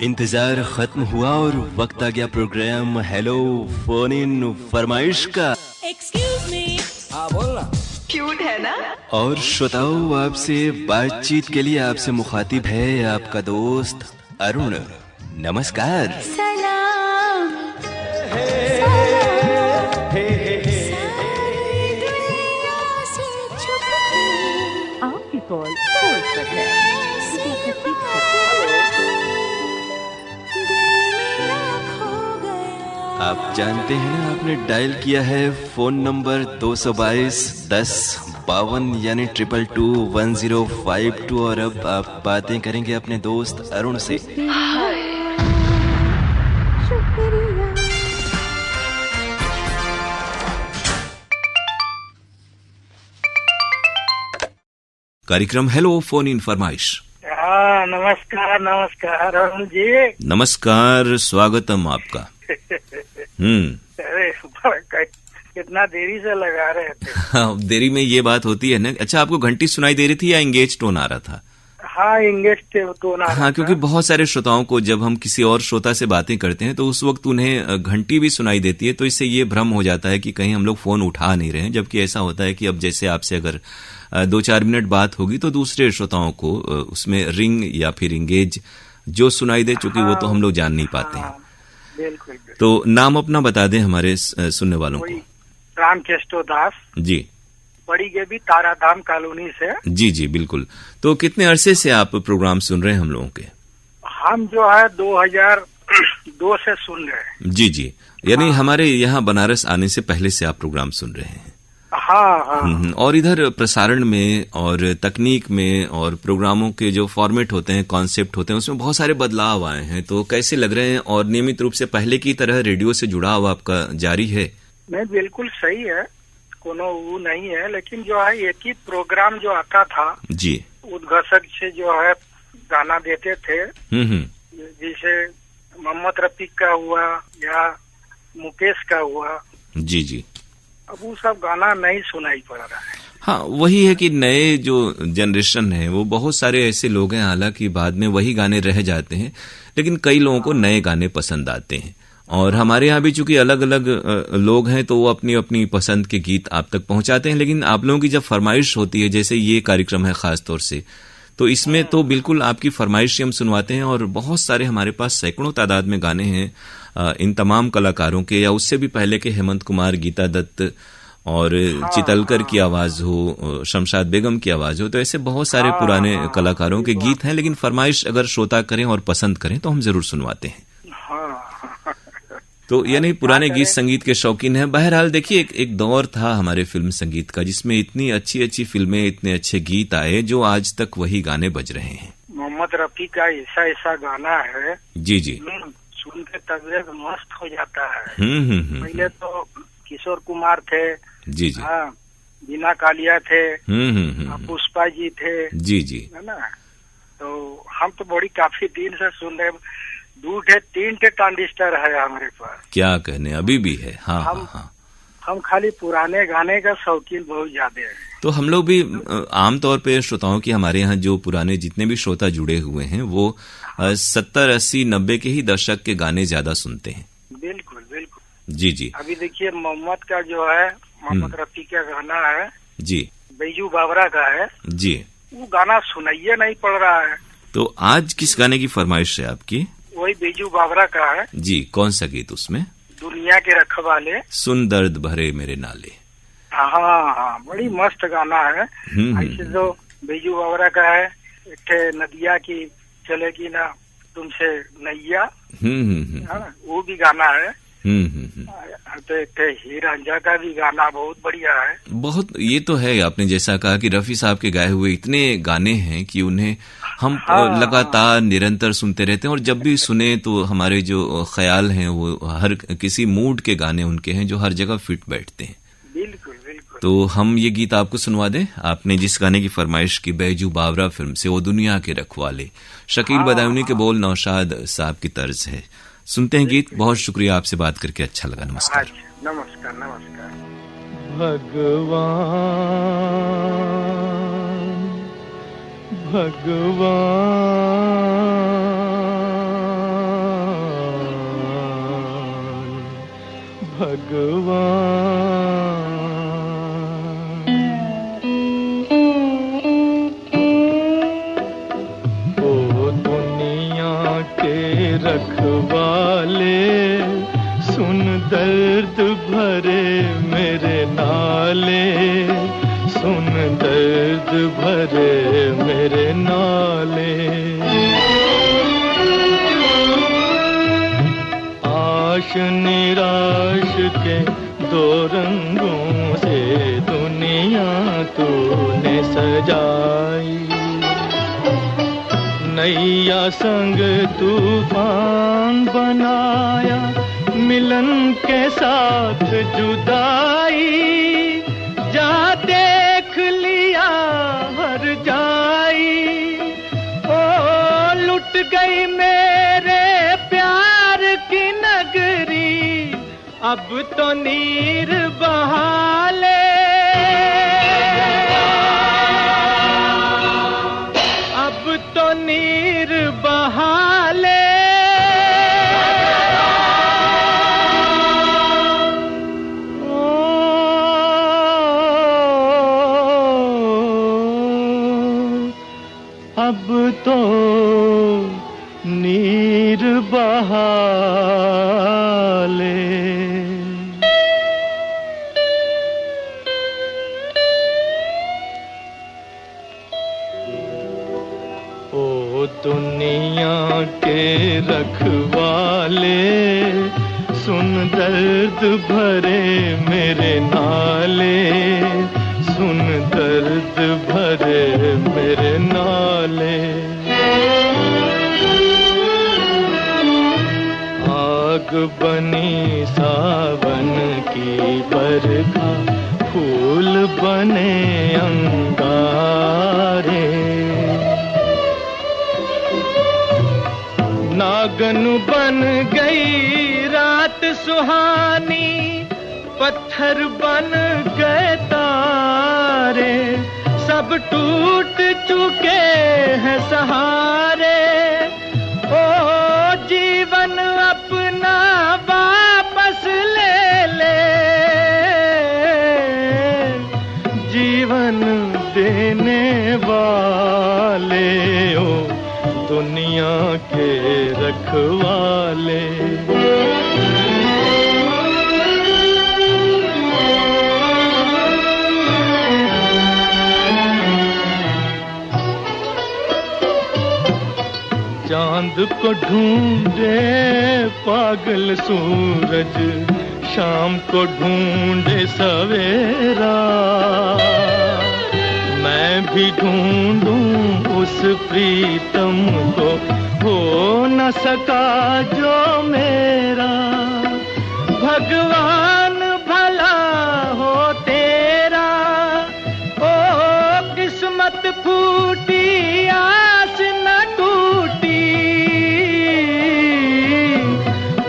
इंतजार खत्म हुआ और वक्त आ गया प्रोग्राम हेलो फोन इन फरमाइश का। Excuse me. हाँ बोल ना। क्यूट है ना। और श्रोताओं, आपसे बातचीत के लिए आपसे मुखातिब है आपका दोस्त अरुण। नमस्कार। सलाम आपकी कॉल होल्ड पर है। आप जानते हैं ना, आपने डायल किया है फोन नंबर 222 10 52 यानी 2221 और अब आप बातें करेंगे अपने दोस्त अरुण से। कार्यक्रम हेलो फोन इन फरमाइश। हाँ नमस्कार नमस्कार अरुण जी। नमस्कार, स्वागतम आपका। अरे कितना देरी से लगा रहे थे। हाँ, देरी में ये बात होती है ना। अच्छा, आपको घंटी सुनाई दे रही थी या इंगेज टोन आ रहा था? हाँ इंगेज टोन आ रहा था। हाँ, क्योंकि बहुत सारे श्रोताओं को जब हम किसी और श्रोता से बातें करते हैं तो उस वक्त उन्हें घंटी भी सुनाई देती है, तो इससे ये भ्रम हो जाता है कि कहीं हम लोग फोन उठा नहीं रहे हैं। जबकि ऐसा होता है कि अब जैसे आपसे अगर 2-4 मिनट बात होगी तो दूसरे श्रोताओं को उसमें रिंग या फिर इंगेज जो सुनाई दे, चूंकि वो तो हम लोग जान नहीं पाते हैं। बिल्कुल। तो नाम अपना बता दें हमारे सुनने वालों को। रामकेष्टो दास जी। बड़ी गेबी ताराधाम कॉलोनी से। जी जी बिल्कुल। तो कितने अरसे से आप प्रोग्राम सुन रहे हैं हम लोगों के? हम जो है 2002 से सुन रहे हैं। जी जी, यानी हमारे यहाँ बनारस आने से पहले से आप प्रोग्राम सुन रहे हैं। हाँ। और इधर प्रसारण में और तकनीक में और प्रोग्रामों के जो फॉर्मेट होते हैं, कॉन्सेप्ट होते हैं, उसमें बहुत सारे बदलाव आए हैं। तो कैसे लग रहे हैं? और नियमित रूप से पहले की तरह रेडियो से जुड़ाव आपका जारी है? नहीं, बिल्कुल सही है, कोनो वो नहीं है। लेकिन जो है एक ही प्रोग्राम जो आता था जी, उद्घोषक से जो है गाना देते थे। जैसे मोहम्मद रफीक का हुआ या मुकेश का हुआ। जी जी। अब वो सब गाना नहीं सुनाई पड़ रहा है। हाँ, वही है कि नए जो जनरेशन है वो बहुत सारे ऐसे लोग हैं, हालांकि बाद में वही गाने रह जाते हैं, लेकिन कई लोगों को नए गाने पसंद आते हैं। और हमारे यहाँ भी चूंकि अलग अलग लोग हैं तो वो अपनी अपनी पसंद के गीत आप तक पहुंचाते हैं। लेकिन आप लोगों की जब फरमाइश होती है, जैसे ये कार्यक्रम है खास तौर से, तो इसमें तो बिल्कुल आपकी फरमाइश हम सुनवाते हैं। और बहुत सारे हमारे पास सैकड़ों तादाद में गाने हैं इन तमाम कलाकारों के, या उससे भी पहले के हेमंत कुमार, गीता दत्त और चितलकर की आवाज हो, शमशाद बेगम की आवाज हो, तो ऐसे बहुत सारे पुराने कलाकारों के गीत हैं। लेकिन फरमाइश अगर श्रोता करें और पसंद करें तो हम जरूर सुनवाते हैं। तो यानी पुराने गीत संगीत के शौकीन हैं। बहरहाल देखिए, एक दौर था हमारे फिल्म संगीत का जिसमें इतनी अच्छी अच्छी फिल्में, इतने अच्छे गीत आए जो आज तक वही गाने बज रहे हैं। मोहम्मद रफी का ऐसा ऐसा गाना है। जी जी। सुन के तबीयत मस्त हो जाता है। पहले तो किशोर कुमार थे। जी जी। हाँ, बीना कालिया थे। पुष्पा जी थे। जी जी, है ना। तो हम तो बड़ी काफी दिन से सुन रहे। 2-3 ट्रांजिस्टर है हमारे पास। क्या कहने, अभी भी है। हाँ, हम खाली पुराने गाने का शौकीन बहुत ज्यादा है। तो हम लोग भी आमतौर पे श्रोताओं की, हमारे यहाँ जो पुराने जितने भी श्रोता जुड़े हुए हैं वो 70, 80, 90 के ही दशक के गाने ज्यादा सुनते हैं। बिल्कुल बिल्कुल। जी जी। अभी देखिए मोहम्मद का जो है, मोहम्मद रफी का गाना है जी, बैजू बावरा का है जी, वो गाना सुनाइए नहीं पड़ रहा है। तो आज किस गाने की फरमाइश है आपकी? वही बैजू बावरा का है जी। कौन सा गीत उसमें? दुनिया के रखवाले, सुन दर्द भरे मेरे नाले। हाँ, बड़ी मस्त गाना है। ऐसे तो बैजू बावरा का है, एक नदिया की चलेगी ना तुमसे नैया, वो भी गाना है। तो एक हीर रांझा का भी गाना बहुत बढ़िया है। बहुत, ये तो है। आपने जैसा कहा कि रफी साहब के गाए हुए इतने गाने हैं कि उन्हें हम लगातार निरंतर सुनते रहते हैं, और जब भी सुने तो हमारे जो ख्याल हैं वो हर किसी मूड के गाने उनके हैं जो हर जगह फिट बैठते हैं। बिल्कुल बिल्कुल। तो हम ये गीत आपको सुनवा दें। आपने जिस गाने की फरमाइश की, बैजू बावरा फिल्म से, वो दुनिया के रखवाले, शकील बदायूनी के बोल, नौशाद साहब की तर्ज है। सुनते हैं गीत। बहुत शुक्रिया, आपसे बात करके अच्छा लगा। नमस्कार। नमस्कार नमस्कार। भगवान भगवान दर्द भरे मेरे नाले, सुन दर्द भरे मेरे नाले। आश निराश के दो रंगों से दुनिया तूने सजाई, नैया संग तूफान बनाया, मिलन के साथ जुदाई। जा देख लिया हर जाई, ओ लुट गई मेरे प्यार की नगरी, अब तो नीर बहा ले, अब तो नीर बहा ले। अब तो नीर बहा ले। ओ दुनिया के रखवाले, सुन दर्द भरे मेरे नाले, सुन दर्द भरे मेरे नाले। आग बनी सावन की बरखा, फूल बने अंगारे, नागन बन गई रात सुहानी, पत्थर बन गए तारे, सब टूट चुके हैं सहारे। ओ जीवन अपना वापस ले ले, जीवन देने वाले, ओ दुनिया के रखवाले। चांद को ढूंढे पागल सूरज, शाम को ढूंढे सवेरा, मैं भी ढूंढूं उस प्रीतम को, हो न सका जो मेरा। भगवान भला हो तेरा, ओ किस्मत फूटी आस न टूटी,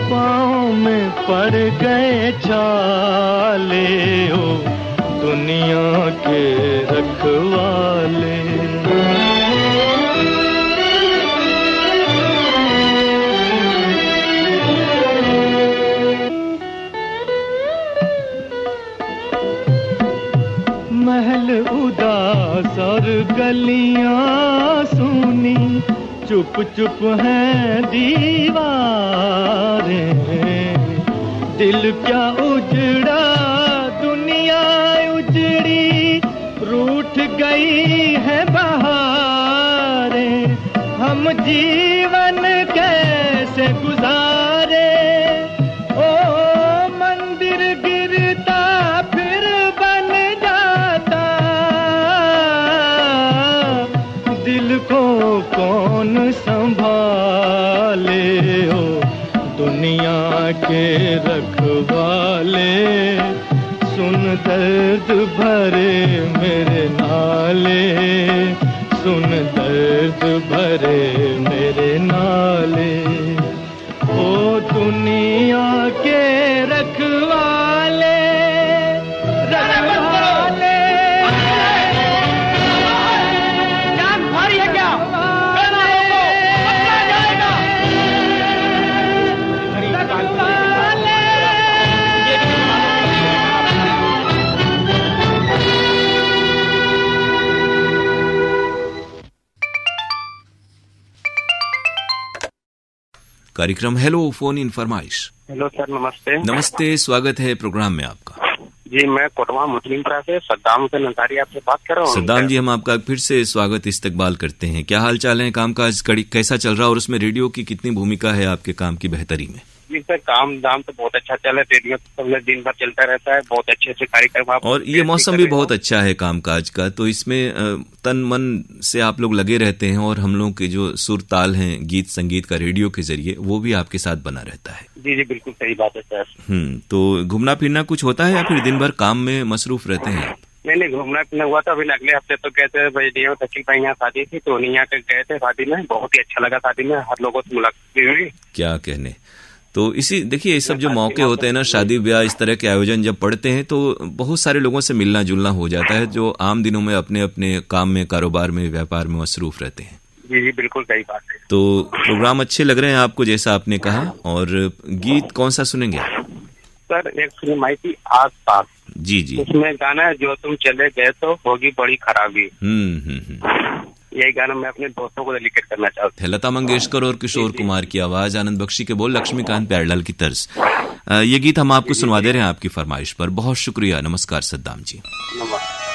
पाँव में पड़ गए छाले, ओ दुनिया के रखवाले। महल उदास और गलियां सूनी, चुप चुप हैं दीवारें, दिल क्या उजड़ा दुनिया उजड़ी, रूठ गई है बहारें, हम जीवन कैसे गुजारे। ओ मंदिर गिरता फिर बन जाता, दिल को कौन संभाले, ओ दुनिया के रखवाले। सुन दर्द भरे मेरे नाले, सुन दर्द भरे मेरे नाले। ओ दुनिया के रखवाले, रखवाले। जान भारी है क्या? कार्यक्रम हेलो फोन इन फरमाइश। हेलो सर, नमस्ते। नमस्ते, स्वागत है प्रोग्राम में आपका। जी, मैं कोटवा मुस्लिमपुरा से सद्दाम हुसैन अंसारी आपसे बात कर रहा हूँ। सद्दाम जी, हम आपका फिर से स्वागत इस्तकबाल करते हैं। क्या हाल चाल है, कामकाज कैसा चल रहा है और उसमें रेडियो की कितनी भूमिका है आपके काम की बेहतरी में? जी सर, काम दाम तो बहुत अच्छा चल रहा है, रेडियो तो दिन भर चलता रहता है, बहुत अच्छे से कार्यक्रम आप। और ये मौसम भी बहुत अच्छा है कामकाज का, तो इसमें तन मन से आप लोग लगे रहते हैं और हम लोग के जो सुर ताल हैं गीत संगीत का रेडियो के जरिए, वो भी आपके साथ बना रहता है। जी जी, बिल्कुल सही बात है सर। तो घूमना फिरना कुछ होता है या फिर दिन भर काम में मसरूफ रहते हैं आप? नहीं, घूमना फिरना हुआ था। अभी अगले हफ्ते तो कहते हैं भाई शकील भाई यहाँ शादी थी, तो उन्हीं यहाँ गए थे शादी में, बहुत ही अच्छा लगा शादी में, हर लोगों से मुलाकात हुई। क्या कहने। तो इसी देखिए, ये सब जो मौके होते हैं ना, शादी ब्याह इस तरह के आयोजन जब पड़ते हैं तो बहुत सारे लोगों से मिलना जुलना हो जाता है, जो आम दिनों में अपने अपने काम में, कारोबार में, व्यापार में मसरूफ रहते हैं। जी जी, बिल्कुल सही बात है। तो प्रोग्राम अच्छे लग रहे हैं आपको, जैसा आपने कहा। और गीत कौन सा सुनेंगे सर? एक फिल्म आई थी आस पास। जी जी, उसमें गाना है जो तुम चले गए तो होगी बड़ी खराबी। यही गाना मैं अपने दोस्तों को डेडिकेट करना चाहता हूँ। लता मंगेशकर और किशोर कुमार की आवाज, आनंद बख्शी के बोल, लक्ष्मीकांत प्यारेलाल की तर्ज। ये गीत हम आपको सुनवा दे रहे हैं आपकी फरमाइश पर। बहुत शुक्रिया, नमस्कार सद्दाम जी। नमस्कार।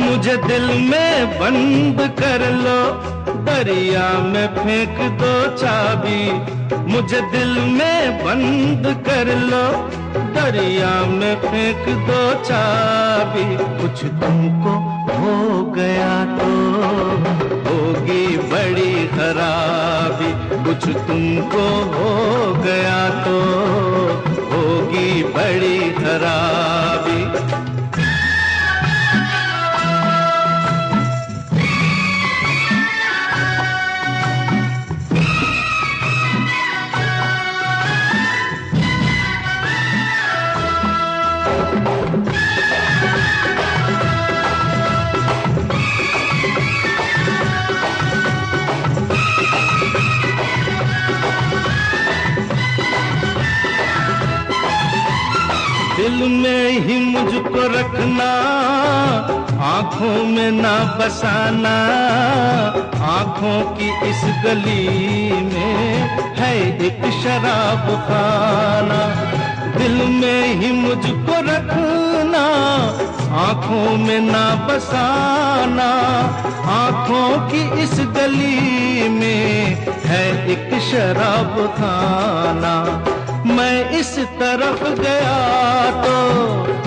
मुझे दिल में बंद कर लो, दरिया में फेंक दो चाबी। मुझे दिल में बंद कर लो, दरिया में फेंक दो चाबी। कुछ तुमको हो गया तो होगी बड़ी खराबी। कुछ तुमको हो गया तो होगी बड़ी खराबी। दिल में ही मुझको रखना, आंखों में ना बसाना। आंखों की इस गली में है एक शराब खाना। दिल में ही मुझको रखना, आंखों में ना बसाना। आंखों की इस गली में है एक शराब खाना। मैं इस तरफ गया तो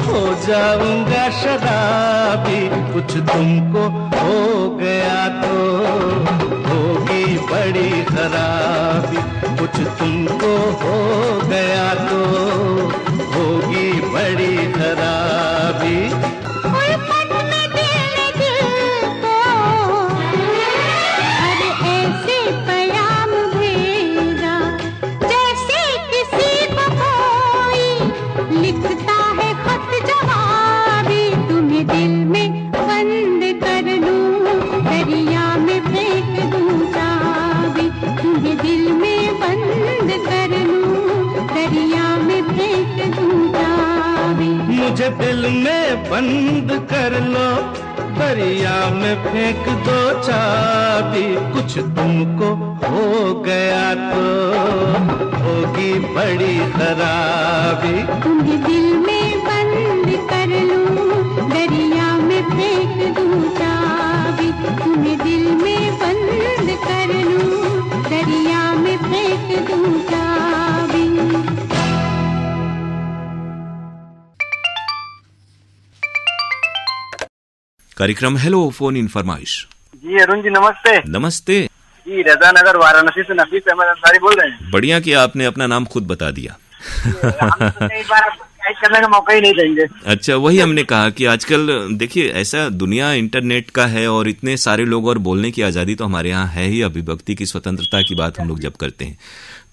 हो जाऊंगा शराबी। कुछ तुमको हो गया तो होगी बड़ी खराबी। कुछ तुमको हो गया तो होगी बड़ी खराबी। मुझे दिल में बंद कर लो, दरिया में फेंक दो चाबी। कुछ तुमको हो गया तो होगी बड़ी खराबी। तुम्हें दिल में बंद कर लूं, दरिया में फेंक दूं चाबी। तुम्हें दिल में बंद कर लूं, दरिया में फेंक दूं चाबी। कार्यक्रम हेलो फोन इन फरमाइश। जी अरुण जी नमस्ते। नमस्ते जी रजा नगर वाराणसी से नफीस अहमद अंसारी बोल रहे हैं। बढ़िया किया आपने अपना नाम खुद बता दिया। हम तो कई बार करने का मौका ही नहीं देंगे। अच्छा, वही हमने कहा कि आजकल देखिए ऐसा दुनिया इंटरनेट का है और इतने सारे लोग, और बोलने की आज़ादी तो हमारे यहाँ है ही। अभिव्यक्ति की स्वतंत्रता की बात हम लोग जब करते हैं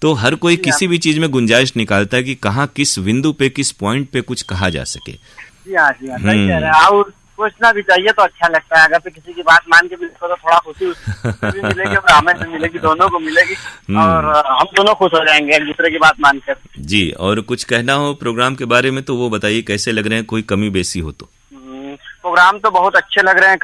तो हर कोई किसी भी चीज में गुंजाइश निकालता है कि कहाँ किस बिंदु पे किस पॉइंट पे कुछ कहा जा सके। जी हाँ सही कह रहे हैं। और सोचना भी चाहिए तो अच्छा लगता है। अगर तो किसी की बात मान के भी तो थोड़ा खुशी भी मिलेगी और हमें भी मिलेगी, दोनों को मिलेगी और हम दोनों खुश हो जाएंगे एक दूसरे की बात मानकर। जी, और कुछ कहना हो प्रोग्राम के बारे में तो वो बताइए, कैसे लग रहे हैं, कोई कमी बेसी हो तो। प्रोग्राम तो बहुत अच्छे लग रहे हैं।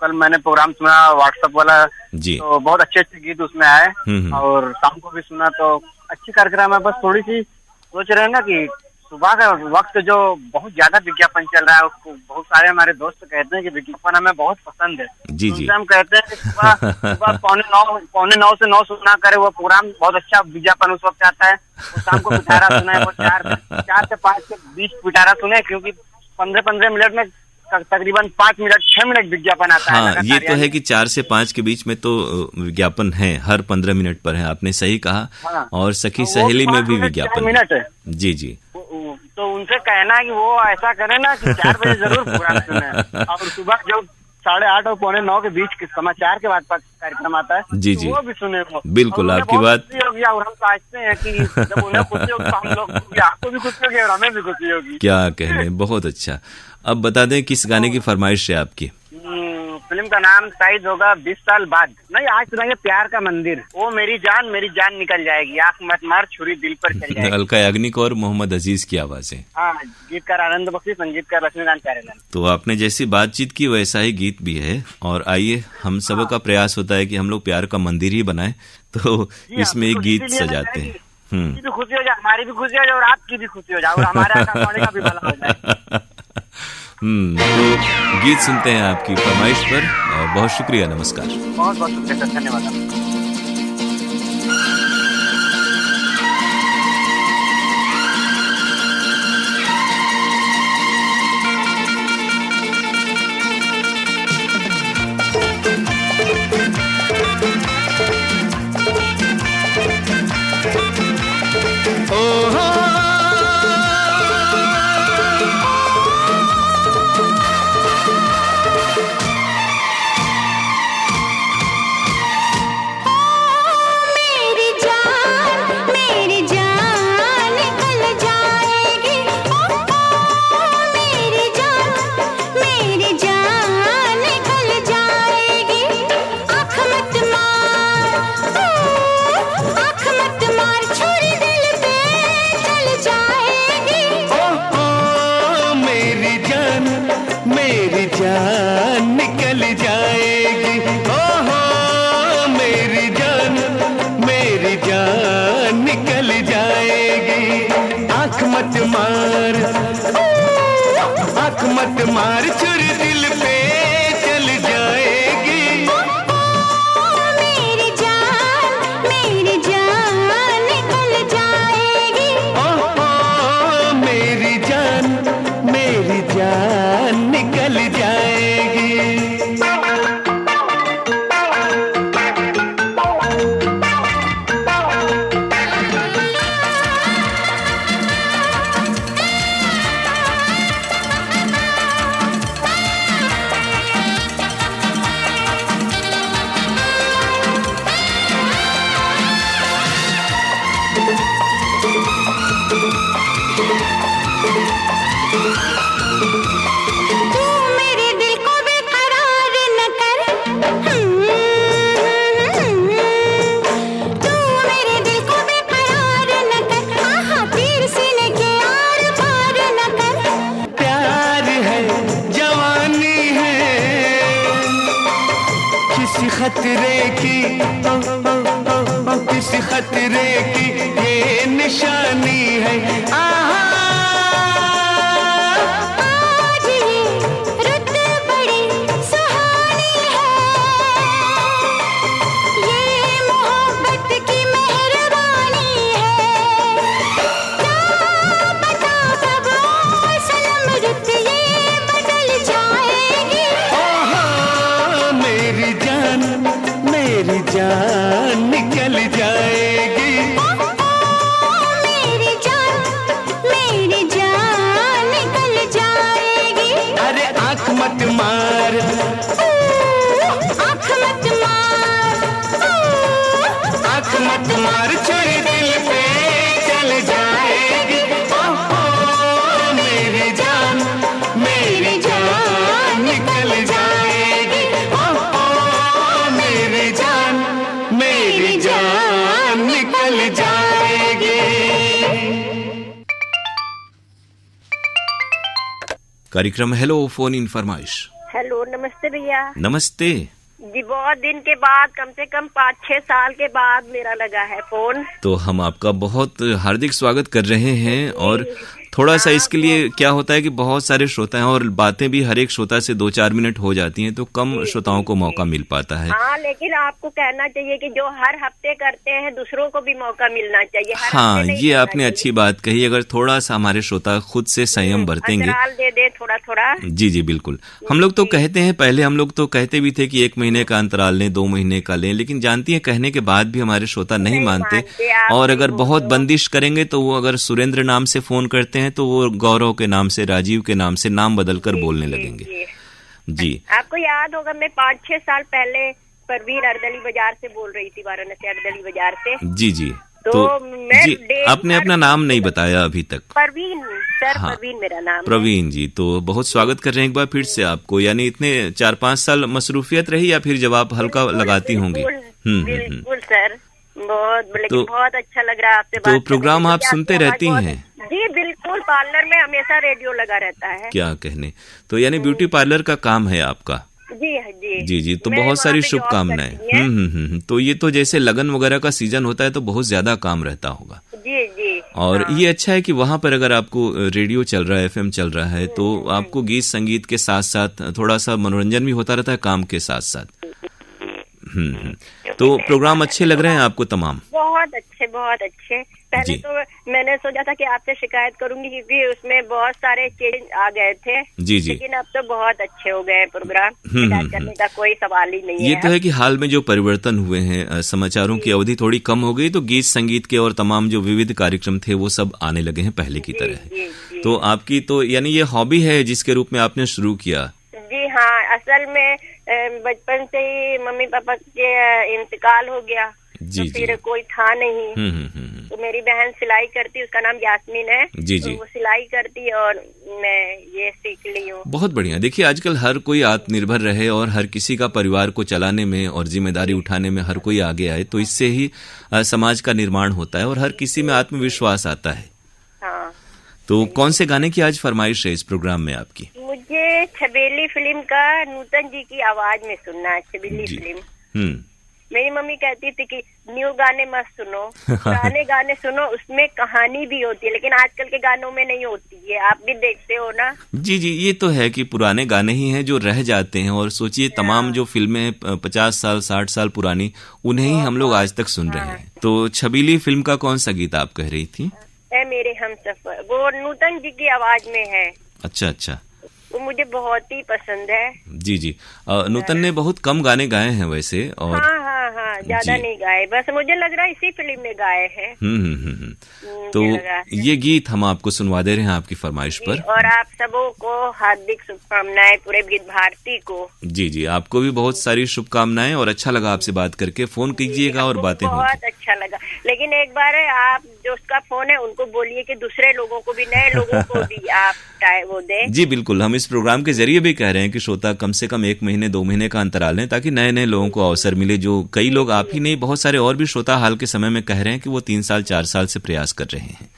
कल मैंने प्रोग्राम सुना व्हाट्सएप वाला जी, तो बहुत अच्छे अच्छे गीत उसमें आए और शाम को भी सुना तो अच्छी कार्यक्रम है। बस थोड़ी सी सोच रहे हैं ना कि सुबह का वक्त जो बहुत ज्यादा विज्ञापन चल रहा है, उसको बहुत सारे हमारे दोस्त कहते हैं कि विज्ञापन हमें बहुत पसंद है। जी जी, हम कहते हैं कि सुबह 8:45 से 9 सुना करे वो प्रोग्राम, बहुत अच्छा विज्ञापन उस वक्त आता है। शाम को पिटारा सुना है, वो 4 से 5 के बीच पिटारा सुने, क्योंकि 15-15 मिनट में तकरीबन 5 मिनट 6 मिनट विज्ञापन आता है। हाँ, ये तो है कि 4 से 5 के बीच में तो विज्ञापन है, हर 15 मिनट पर है, आपने सही कहा। हाँ, और सखी सहेली में भी विज्ञापन मिनट है। जी जी, तो उनसे कहना है कि वो ऐसा करे ना कि 4 बजे जरूर प्रोग्राम सुने और सुबह जो 8:30 और 8:45 के बीच के समाचार के बाद कार्यक्रम आता है जी जी, तो वो भी सुने। वो बिल्कुल आपकी बात। और हम समझते हैं कि जब उन्हें खुशी होगी तो हम लोग, आपको भी खुशी होगी और हमें भी खुशी होगी। क्या कहने, बहुत अच्छा। अब बता दें किस गाने की फरमाइश है आपकी। फिल्म का नाम शायद होगा 20 साल बाद। नहीं, आज सुनाइए प्यार का मंदिर। ओ मेरी जान निकल जाएगी, आंख मत मार छुरी दिल पर चल जाएगी। अलका याग्निक और मोहम्मद अजीज की आवाजें। हाँ, गीतकार आनंद बख्शी, संगीतकार लक्ष्मीकांत प्यारेलाल। तो आपने जैसी बातचीत की वैसा ही गीत भी है। और आइए, हम सब का प्रयास होता है कि हम लोग प्यार का मंदिर ही बनाए, तो इसमें एक गीत सजाते हैं। भी खुशी हो जाए, हमारी भी खुशी हो जाए और आपकी भी खुशी हो जाए और हमारे आकाशवाणी का भी भला हो जाए। तो गीत सुनते हैं आपकी फरमाइश पर। बहुत शुक्रिया, नमस्कार। बहुत बहुत शुक्रिया, धन्यवाद। मार छुरी दिल पे चल जाएगी। मेरी जान निकल जाएगी। मेरी जान निकल जाएगी। खतरे की किसी खतरे की ये निशानी है। आज ये रुत बड़ी सुहानी है, ये मोहब्बत की मेहरबानी है। क्या पता कब सनम रुत ये बदल जाएगी। बदल जाएगी। कार्यक्रम हेलो फोन इन फरमाइश। हेलो, नमस्ते भैया। नमस्ते जी, बहुत दिन के बाद, कम से कम 5-6 साल के बाद मेरा लगा है फोन। तो हम आपका बहुत हार्दिक स्वागत कर रहे हैं। और थोड़ा सा इसके लिए क्या होता है कि बहुत सारे श्रोता हैं और बातें भी हर एक श्रोता से 2-4 मिनट हो जाती हैं, तो कम श्रोताओं को मौका मिल पाता है। हाँ, लेकिन आपको कहना चाहिए कि जो हर हफ्ते करते हैं दूसरों को भी मौका मिलना चाहिए। हाँ, ये आपने अच्छी बात कही। अगर थोड़ा सा हमारे श्रोता खुद से संयम बरतेंगे, अंतराल दे दे थोड़ा थोड़ा। जी जी बिल्कुल। हम लोग तो कहते हैं, पहले हम लोग तो कहते भी थे कि 1 महीने का अंतराल लें, 2 महीने का लें, लेकिन जानती है कहने के बाद भी हमारे श्रोता नहीं मानते। और अगर बहुत बंदिश करेंगे तो वो अगर सुरेंद्र नाम से फोन करते हैं तो वो गौरव के नाम से, राजीव के नाम से नाम बदलकर बोलने लगेंगे। जी, आपको याद होगा मैं 5-6 साल पहले परवीन अर्दली बाजार से बोल रही थी, वाराणसी अर्दली बाजार से। जी जी। तो मैं जी, आपने अपना नाम नहीं बताया अभी तक। परवीन सर। हाँ, परवीन मेरा नाम प्रवीण जी। तो बहुत स्वागत कर रहे हैं एक बार फिर से आपको। यानी इतने 4-5 साल मसरूफियत रही या फिर जब आप हल्का लगाती होंगी? बिल्कुल सर, बहुत अच्छा लग रहा है आपसे बात। तो प्रोग्राम आप सुनते रहती हैं? जी बिल्कुल, पार्लर में हमेशा रेडियो लगा रहता है। क्या कहने। तो यानी ब्यूटी पार्लर का काम है आपका? जी जी जी जी। तो बहुत सारी शुभकामनाएं। तो ये तो जैसे लगन वगैरह का सीजन होता है तो बहुत ज्यादा काम रहता होगा। जी जी। और ये अच्छा है कि वहां पर अगर आपको रेडियो चल रहा है, FM चल रहा है, तो आपको गीत संगीत के साथ साथ थोड़ा सा मनोरंजन भी होता रहता है काम के साथ साथ। तो प्रोग्राम अच्छे लग रहे हैं आपको तमाम? बहुत अच्छे, बहुत अच्छे। पहले तो मैंने सोचा था कि आपसे शिकायत करूंगी क्योंकि उसमें बहुत सारे चेंज आ गए थे। जी जी। लेकिन अब तो बहुत अच्छे हो गए प्रोग्राम। शिकायत करने का कोई सवाल ही नहीं है। ये तो है कि हाल में जो परिवर्तन हुए हैं, समाचारों की अवधि थोड़ी कम हो गई, तो गीत संगीत के और तमाम जो विविध कार्यक्रम थे वो सब आने लगे हैं पहले की तरह। तो आपकी तो यानी ये हॉबी है जिसके रूप में आपने शुरू किया? जी हाँ, असल में बचपन से ही मम्मी पापा के इंतकाल हो गया। जी, तो फिर कोई था नहीं। तो मेरी बहन सिलाई करती, उसका नाम यास्मीन है। जी जी। तो वो सिलाई करती और मैं ये सीख ली हूँ। बहुत बढ़िया। देखिए आजकल हर कोई आत्मनिर्भर रहे और हर किसी का परिवार को चलाने में और जिम्मेदारी उठाने में हर कोई आगे आए, तो इससे ही समाज का निर्माण होता है और हर किसी में आत्मविश्वास आता है। हाँ। तो कौन से गाने की आज फरमाइश है इस प्रोग्राम में आपकी? मुझे छबीली फिल्म का नूतन जी की आवाज में सुनना है। छबीली फिल्म। मेरी मम्मी कहती थी कि न्यू गाने मत सुनो, पुराने गाने सुनो, उसमें कहानी भी होती है, लेकिन आजकल के गानों में नहीं होती है। आप भी देखते हो ना? जी जी, ये तो है कि पुराने गाने ही हैं जो रह जाते हैं। और सोचिए तमाम जो फिल्में 50 साल 60 साल पुरानी, उन्हें ही हम लोग आज तक सुन रहे हैं। तो छबीली फिल्म का कौन सा गीत आप कह रही थी? ए मेरे हमसफर, वो नूतन जी की आवाज में है। अच्छा अच्छा। वो मुझे बहुत ही पसंद है। जी जी। नूतन ने बहुत कम गाने गाए हैं वैसे। और हाँ, ज्यादा नहीं गाए, बस मुझे लग रहा है इसी फिल्म में गाए हैं। तो ये गीत हम आपको सुनवा दे रहे हैं आपकी फरमाइश पर। और आप सबों को हार्दिक शुभकामनाएं, पूरे गीत भारती को। जी जी, आपको भी बहुत सारी शुभकामनाएं और अच्छा लगा आपसे बात करके। फोन कीजिएगा और बातें होंगी। बहुत अच्छा लगा, लेकिन एक बार आप जो उसका फोन है उनको बोलिए कि दूसरे लोगों को भी, नए लोगों को भी आप वो दे। जी बिल्कुल, हम इस प्रोग्राम के जरिए भी कह रहे हैं कि श्रोता कम से कम 1 महीने 2 महीने का अंतराल लें ताकि नए नए लोगों को अवसर मिले। जो कई लोग, आप ही नहीं, बहुत सारे और भी श्रोता हाल के समय में कह रहे हैं कि वो 3 साल 4 साल से प्रयास कर रहे हैं।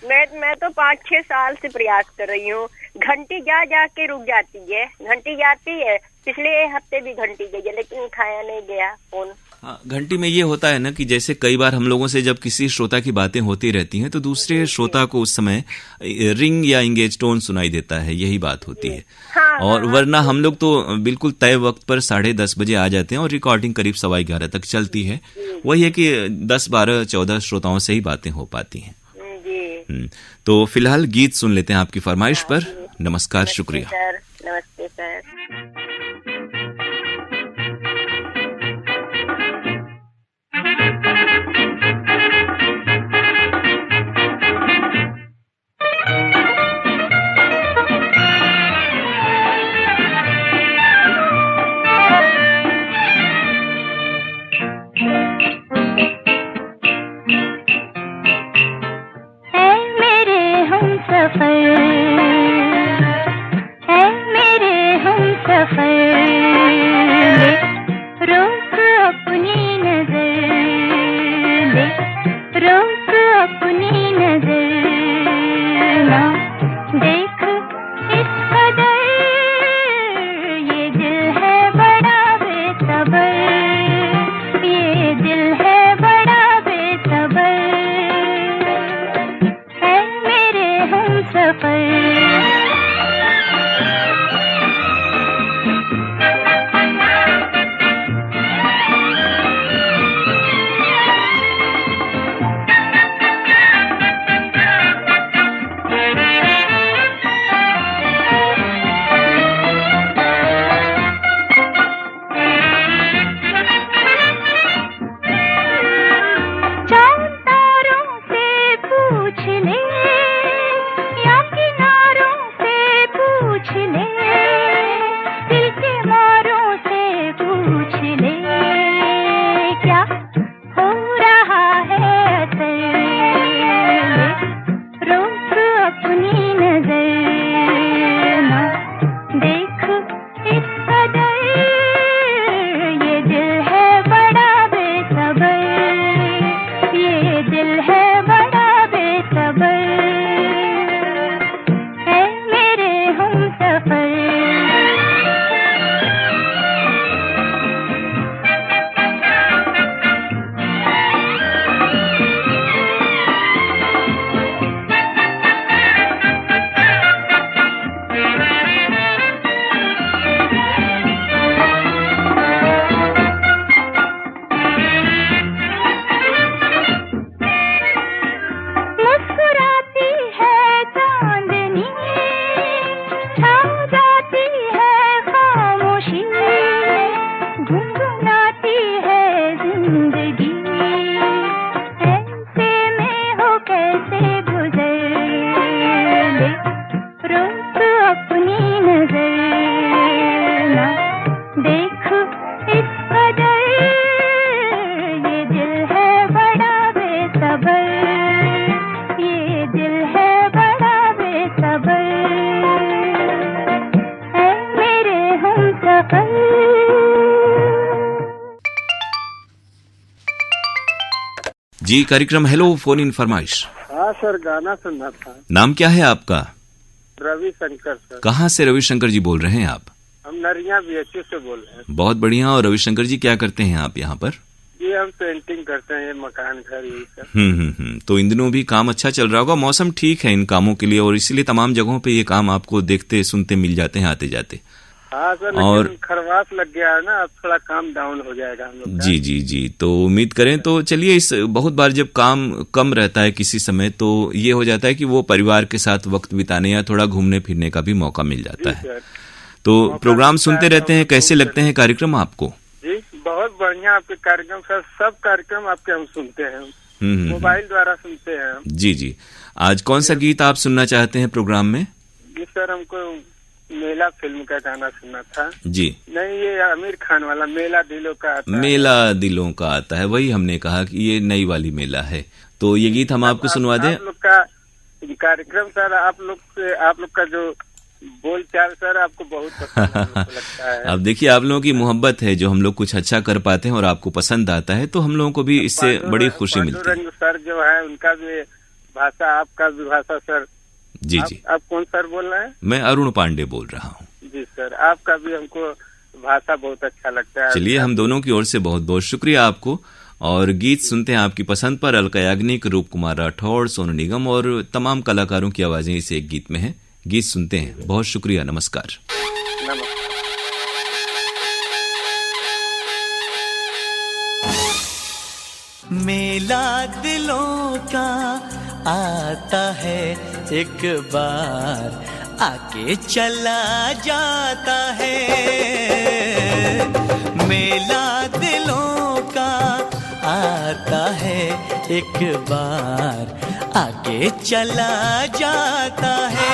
मैं तो 5-6 साल से प्रयास कर रही हूँ। घंटी जा के रुक जाती है, घंटी जाती है। पिछले हफ्ते भी घंटी गई है लेकिन उठाया नहीं गया फोन। हाँ, घंटी में ये होता है ना कि जैसे कई बार हम लोगों से जब किसी श्रोता की बातें होती रहती हैं तो दूसरे श्रोता को उस समय रिंग या इंगेज टोन सुनाई देता है, यही बात होती है। और वरना हम लोग तो बिल्कुल तय वक्त पर 10:30 बजे आ जाते हैं और रिकॉर्डिंग करीब 11:15 तक चलती है। वही है कि 10, 12, 14 श्रोताओं से ही बातें हो पाती हैं। तो फिलहाल गीत सुन लेते हैं आपकी फरमाइश पर। नमस्कार, शुक्रिया। नमस्ते सर। रोक अपनी नजर दे, रोक अपनी नजर ना देख इस कदर, ये दिल है बड़ा बेसबर, ये दिल है बड़ा बेसबर, है मेरे हमसफर। जी, कार्यक्रम हेलो फोन इन फरमाइश। हाँ सर, गाना सुनना था। नाम क्या है आपका? रविशंकर सर। कहाँ से रविशंकर जी बोल रहे हैं आप? हम नरिया बीएचयू से बोल रहे हैं। बहुत बढ़िया। और रविशंकर जी क्या करते हैं आप यहाँ पर? ये हम पेंटिंग करते हैं, मकान घर यही सब। तो इन दिनों भी काम अच्छा चल रहा होगा, मौसम ठीक है इन कामों के लिए, और इसीलिए तमाम जगहों पे ये काम आपको देखते सुनते मिल जाते हैं आते जाते। हाँ सर, और लेकिन खरवास लग गया है ना, अब थोड़ा काम डाउन हो जाएगा हम लोग का। जी जी जी, तो उम्मीद करें तो चलिए। इस बहुत बार जब काम कम रहता है किसी समय, तो ये हो जाता है कि वो परिवार के साथ वक्त बिताने या थोड़ा घूमने फिरने का भी मौका मिल जाता है। तो प्रोग्राम सुनते रहते हैं, कैसे लगते हैं कार्यक्रम आपको? जी बहुत बढ़िया आपके कार्यक्रम सर, सब कार्यक्रम आपके हम सुनते हैं, मोबाइल द्वारा सुनते हैं। जी जी, आज कौन सा गीत आप सुनना चाहते हैं प्रोग्राम में? जी सर, हमको मेला फिल्म का गाना सुनना था। जी नहीं, ये आमिर खान वाला मेला दिलों का आता है। मेला दिलों का आता है, वही हमने कहा कि ये नई वाली मेला है, तो ये गीत हम आपको सुनवा दें। आप लोग का कार्यक्रम सर, आप लोग का जो बोल चाल सर आपको बहुत पसंद लगता है। अब देखिए, आप लोगों की मोहब्बत है, जो हम लोग कुछ अच्छा कर पाते हैं और आपको पसंद आता है, तो हम लोगों को भी इससे बड़ी खुशी मिलती है। सर जो है उनका भी भाषा, आपका भी भाषा सर। जी जी, आप कौन सर बोल रहे हैं? मैं अरुण पांडे बोल रहा हूँ। जी सर, आपका भी हमको भाषा बहुत अच्छा लगता है। चलिए, हम दोनों की ओर से बहुत बहुत शुक्रिया आपको। और गीत सुनते हैं आपकी पसंद पर। अलका याग्निक, रूप कुमार राठौड़, सोनू निगम और तमाम कलाकारों की आवाजें इस एक गीत में हैं। गीत सुनते हैं। बहुत शुक्रिया, नमस्कार। मेला दिलों का आता है एक बार, आके चला जाता है। मेला दिलों का आता है एक बार, आके चला जाता है।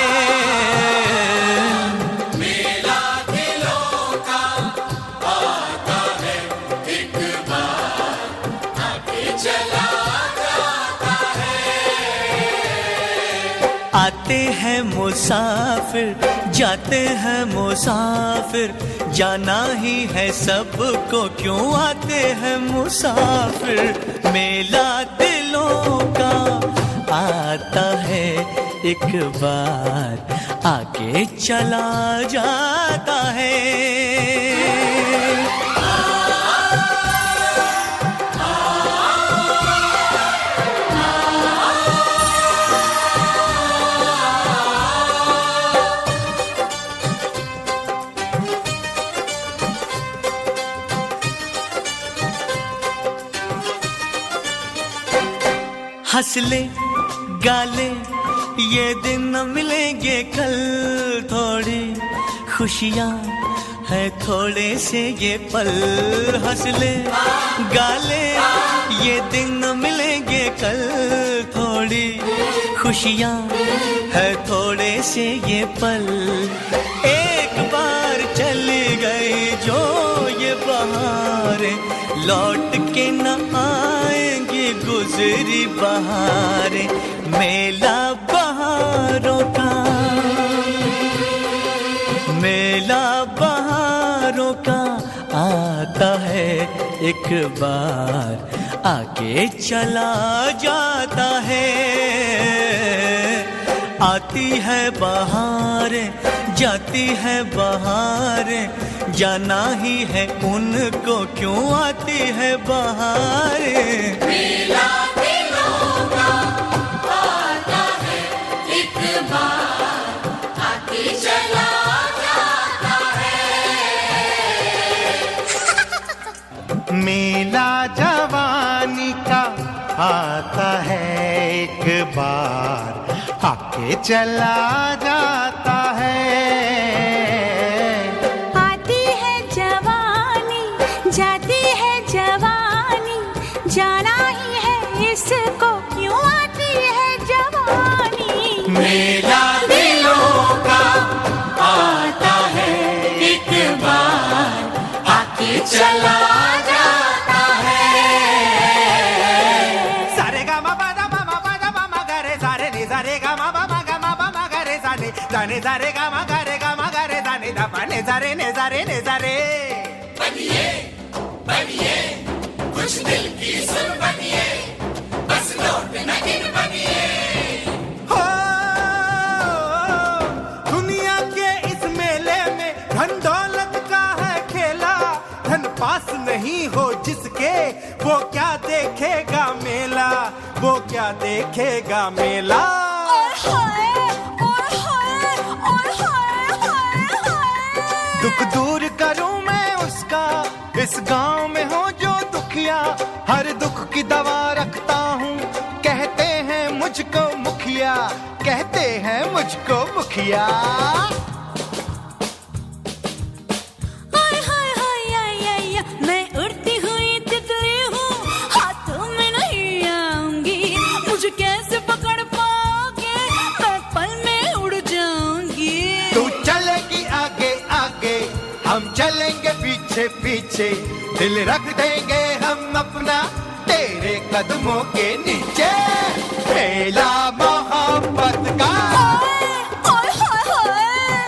आते हैं मुसाफिर, जाते हैं मुसाफिर, जाना ही है सबको, क्यों आते हैं मुसाफिर। मेला दिलों का आता है एक बार आके चला जाता है। हंस ले गाले ये दिन न मिलेंगे कल, थोड़ी खुशियाँ है थोड़े से ये पल। हंस ले गाले ये दिन न मिलेंगे कल, थोड़ी खुशियाँ है थोड़े से ये पल। एक बार चली गई जो ये बहारें, लौट के न आएंगी गुजरी बहारें। मेला बहारों का, मेला बहारों का आता है एक बार आके चला जाता है। आती है बहारें जाती है बहारें, जाना ही है उनको क्यों आती है बहारें। मेला दिलों का आता है एक बार आके चला जाता है। मेला जवानी का आता है एक बार आके चला जाता है। आती है जवानी जाती है जवानी, जाना ही है इसको क्यों आती है जवानी। मेला दिलों का आता है एक बार आके चला जाता है। सारे गा मा पा दा मा गा रे सारे नी सारे गा मा गा रे सारे जाने सारे गा मा गा रे जाने दा पा ने सारे बनिए बनिए कुछ दिल की सुन बनिए, बस लौट न गिन बनिए। हो दुनिया के इस मेले में धन दौलत का है खेला, धन पास नहीं हो जिसके वो क्या देखेगा मेला, वो क्या देखेगा मेला। दुख दूर करूं मैं उसका, इस गांव में हो जो दुखिया, हर दुख की दवा रखता हूँ। कहते हैं मुझको मुखिया, कहते हैं मुझको मुखिया। मैं उड़ती हुई तितली हूँ, हाथों में नहीं आऊंगी, मुझे कैसे पकड़ पाओगे, मैं पल में उड़ जाऊंगी। तू चलेगी आगे आगे, हम चलेंगे पीछे पीछे, दिल रख देंगे हम अपना तेरे कदमों के नीचे। मेला मोहब्बत का,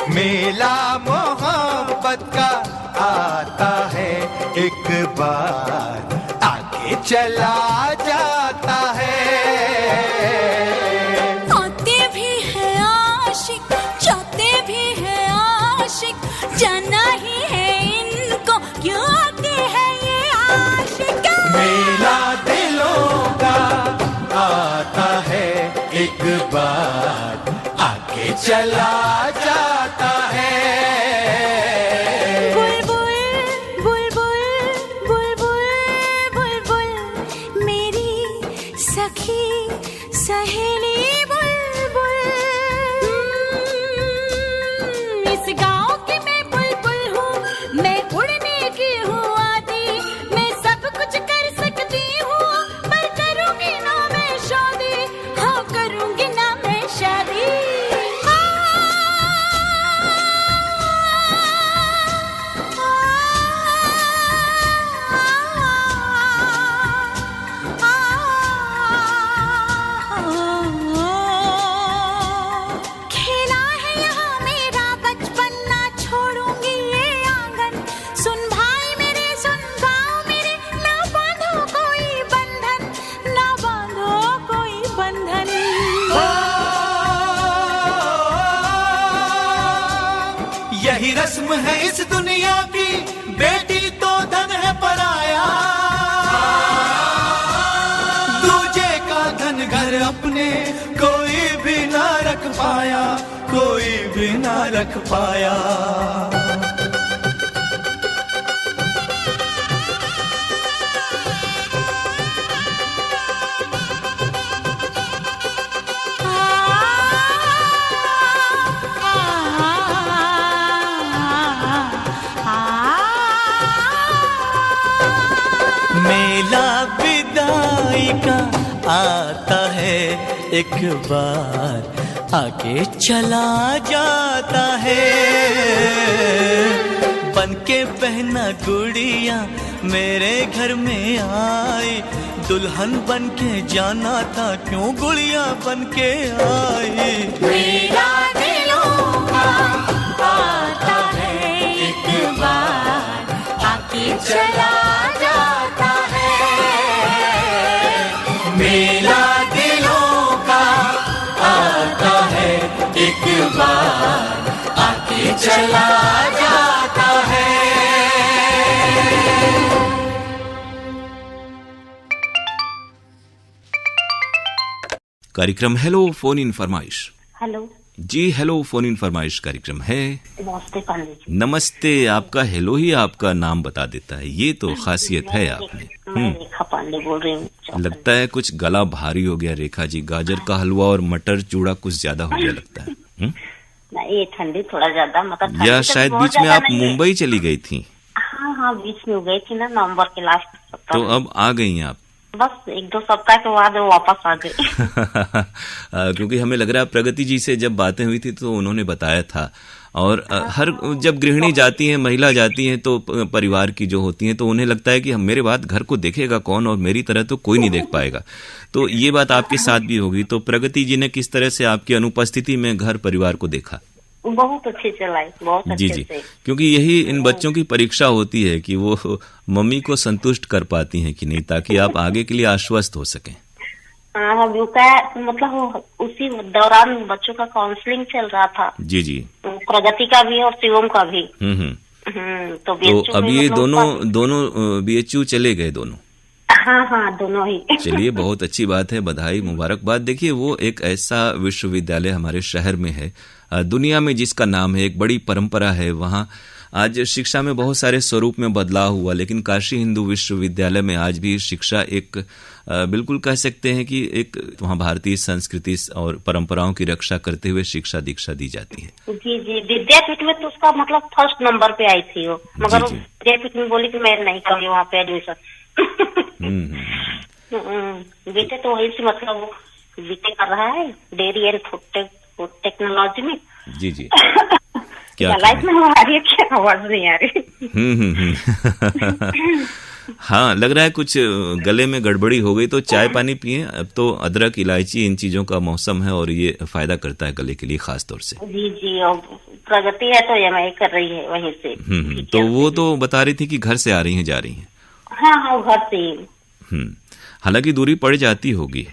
मेला मोहब्बत का आता है एक बार आगे चला जाता है। आते भी है आशिक जाते भी है आशिक, जाना ही है इनको क्यों आते हैं ये आशिक। मेला दिलों का आता है एक बार आगे चला जाता है। सहेली बुलबुल, इस गांव की मैं बुलबुल हूँ, मैं उड़ने की हूँ आदी, मैं सब कुछ कर सकती हूँ, पर करूँगी ना मैं शादी, हाँ करूँगी ना मैं शादी। रस्म है इस दुनिया की, बेटी तो धन है पराया, दूजे का धन घर अपने कोई भी ना रख पाया, कोई भी ना रख पाया। मेला विदाई का आता है एक बार, आगे चला जाता है, बनके बहना गुड़िया मेरे घर में आई, दुल्हन बनके जाना था क्यों गुड़िया बनके आई। मेरा दिलों का आता है एक बार, आके चला जाता है, मेला दिलों का आता है एक बार, आके चला जाता है। कार्यक्रम हेलो फोन इन फरमाइश। हेलो जी हेलो फोन इन फरमाइश कार्यक्रम है। नमस्ते पांडे जी। नमस्ते। आपका हेलो ही आपका नाम बता देता है, ये तो खासियत है आप में। मैं रेखा पांडे बोल रही हूँ। लगता है कुछ गला भारी हो गया रेखा जी, गाजर का हलवा और मटर चूड़ा कुछ ज्यादा हो गया लगता है। नहीं, ये ठंडी थोड़ा ज्यादा, मतलब या शायद बीच में आप मुंबई चली गई थी। हाँ, बीच में गई थी ना, नवंबर के लास्ट सप्ताह। तो अब आ गई हैं आप? बस 1-2 सप्ताह के बाद वो वापस आ गई। क्योंकि हमें लग रहा है प्रगति जी से जब बातें हुई थी तो उन्होंने बताया था, और हर जब गृहिणी जाती हैं, महिला जाती हैं तो परिवार की जो होती हैं तो उन्हें लगता है कि मेरे बाद घर को देखेगा कौन, और मेरी तरह तो कोई नहीं देख पाएगा। तो ये बात आपके साथ भी होगी। तो प्रगति जी ने किस तरह से आपकी अनुपस्थिति में घर परिवार को देखा? बहुत अच्छे चलाई, बहुत अच्छे जी, क्योंकि यही इन बच्चों की परीक्षा होती है कि वो मम्मी को संतुष्ट कर पाती हैं कि नहीं, ताकि आप आगे के लिए आश्वस्त हो सकें। मतलब उसी दौरान बच्चों का काउंसलिंग चल रहा था। जी, प्रगति का भी और शिवम का भी। तो अब ये दोनों BHU चले गए दोनों? हाँ, दोनों ही। चलिए, बहुत अच्छी बात है, बधाई मुबारकबाद। देखिए, वो एक ऐसा विश्वविद्यालय हमारे शहर में है, दुनिया में जिसका नाम है, एक बड़ी परंपरा है वहाँ। आज शिक्षा में बहुत सारे स्वरूप में बदलाव हुआ, लेकिन काशी हिंदू विश्वविद्यालय में आज भी शिक्षा एक बिल्कुल कह सकते हैं कि एक वहाँ भारतीय संस्कृति और परंपराओं की रक्षा करते हुए शिक्षा दीक्षा दी जाती है। जी, विद्यापीठ में तो उसका मतलब फर्स्ट नंबर पे आई थी वो, मगर विद्यापीठ में बोली कि मैं नहीं करूँगी वहाँ पे एडमिशन। बेटे तो वही से मतलब वो बीटे कर रहा है डेयरी एंड फूड टेक्नोलॉजी में। जी क्या लाइफ में आ रही है, क्या आवाज नहीं आ रही। हाँ, लग रहा है कुछ गले में गड़बड़ी हो गई, तो चाय पानी पिए। अब तो अदरक इलायची इन चीजों का मौसम है और ये फायदा करता है गले के लिए खास तौर से। जी, और प्रगति है तो ये कर रही है वहीं से। तो वो तो बता रही थी कि घर से आ रही हैं, जा रही हैं। हाँ, घर से। हालांकि दूरी पड़ जाती होगी।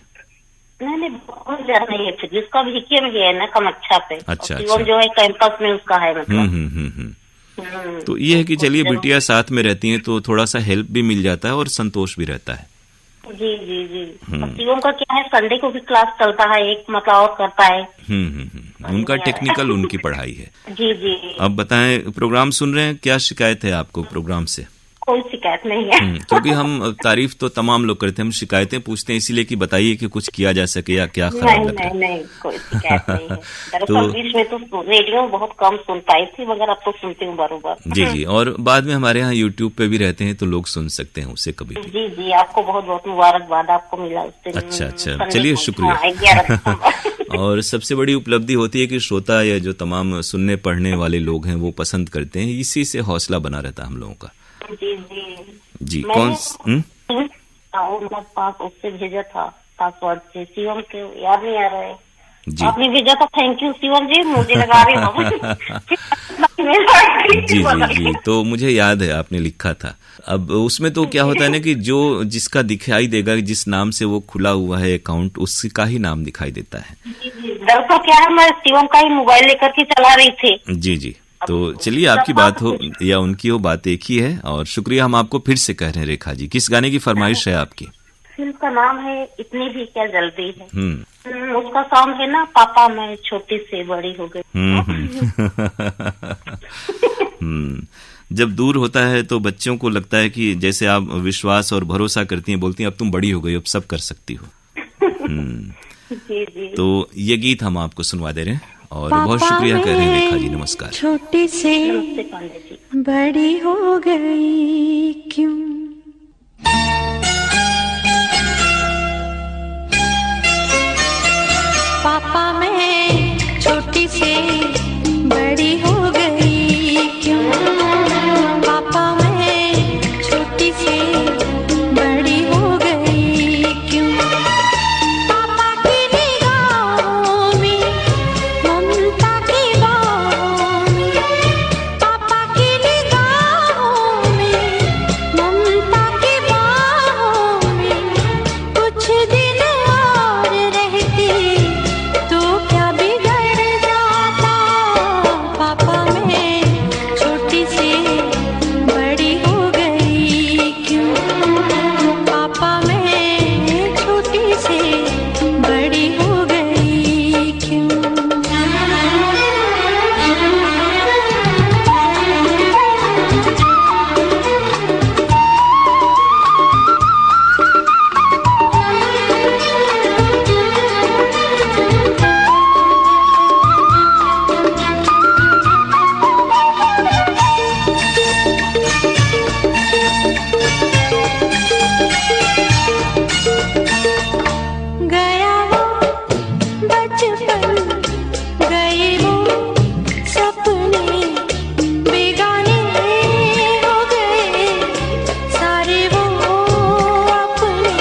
नहीं, बहुत ज्यादा नहीं है, फिर जिसका भी में है ना कमच्छा पे। अच्छा। जो है कैंपस में उसका है मतलब। तो ये है कि चलिए बिटिया साथ में रहती हैं तो थोड़ा सा हेल्प भी मिल जाता है और संतोष भी रहता है। जी। शिवम का क्या है, संडे को भी क्लास चलता है, एक मतलब और करता है। उनका टेक्निकल उनकी पढ़ाई है। जी। अब बताएं, प्रोग्राम सुन रहे हैं, क्या शिकायत है आपको प्रोग्राम से? कोई शिकायत नहीं है। क्योंकि हम तारीफ तो तमाम लोग करते हैं, हम शिकायतें पूछते हैं इसीलिए कि बताइए कि कुछ किया जा सके या क्या खराब लग रहा है। नहीं, कोई शिकायत नहीं है। दरअसल बीच में तो रेडियो बहुत कम सुन पाई थी, मगर अब तो सुनती हूँ बरोबर। जी, और बाद में हमारे यहाँ यूट्यूब पे भी रहते हैं तो लोग सुन सकते हैं उसे कभी। जी, आपको बहुत बहुत मुबारकबाद, आपको मिला उस दिन। अच्छा, चलिए शुक्रिया। और सबसे बड़ी उपलब्धि होती है कि श्रोता या जो तमाम सुनने पढ़ने वाले लोग हैं वो पसंद करते हैं, इसी से हौसला बना रहता है हम लोगों का। जी, कौन पास उससे भेजा था पासवर्ड से, शिवम के याद नहीं आ रहा है। आपने भेजा था, थैंक यू शिवम जी, मुझे लगा रही जी, तो मुझे याद है आपने लिखा था। अब उसमें तो क्या होता है ना कि जो जिसका दिखाई देगा, जिस नाम से वो खुला हुआ है अकाउंट, उसका ही नाम दिखाई देता है। दरअसल क्या है, मैं शिवम का ही मोबाइल लेकर के चला रही थी। जी, तो चलिए आपकी बात हो या उनकी हो, बात एक ही है। और शुक्रिया, हम आपको फिर से कह रहे हैं रेखा जी, किस गाने की फरमाइश है आपकी? फिल्म का नाम है इतनी भी क्या जल्दी है। उसका सॉन्ग है ना, पापा मैं छोटी से बड़ी हो गई। जब दूर होता है तो बच्चों को लगता है कि जैसे आप विश्वास और भरोसा करती हैं, बोलती हैं अब तुम बड़ी हो गई, अब सब कर सकती हो। जी जी। तो ये गीत हम आपको सुनवा दे रहे हैं और बहुत शुक्रिया कह रहे हैं रेखा जी। नमस्कार। छोटी से बड़ी हो गई क्यों? पापा मैं छोटी से बड़ी हो गई क्यों? पापा मैं छोटी से बड़ी हो गई क्यों? पापा की निगाहों में ममता की बाहों में, पापा की निगाहों में ममता की बाहों में, कुछ दिन और रहती तो क्या बिगड़ जाता? पापा मैं छोटी से बड़ी हो गई क्यों? पापा मैं छोटी से बड़ी हो गई क्यों? गया वो बचपन, गए वो सपने, बेगाने हो गए सारे वो अपने।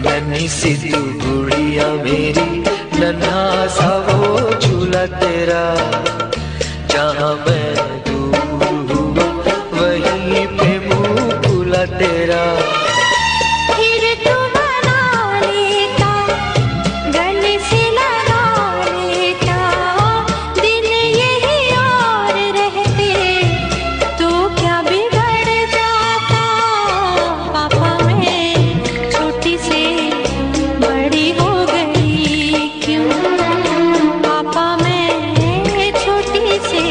नन्ही सी तू गुड़िया मेरी, नन्हा सा वो झूला तेरा, जहाँ मैं दूर हुआ वहीं पे मुँह खुला तेरा। फिर तू बना लेता, गले से लगा लेता, दिन यही और रहते तो क्या बिगड़ जाता? पापा मैं छोटी से बड़ी हो गई क्यों? पापा मैं छोटी से